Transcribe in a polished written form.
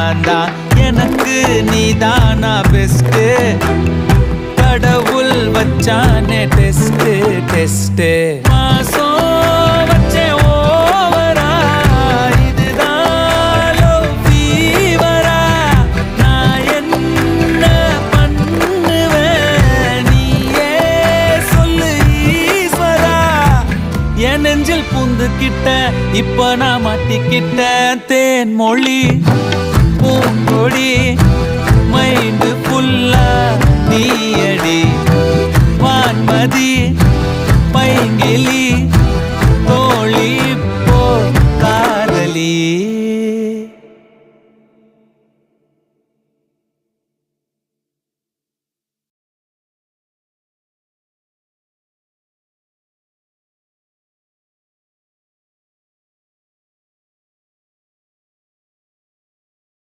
நான் தான், எனக்கு நீதானா பெஸ்ட். கடவுள் வச்சானே டெஸ்ட் டெஸ்ட். மாசம் வச்சே ஓவரா, இதுதான் லவ் ஃபீவரா. நான் என்ன பண்ணுவேன் நீயே சொல்லு ஈஸ்வரா. என் நெஞ்சில் பூந்துக்கிட்ட இப்ப நான் மாட்டிக்கிட்டேன்.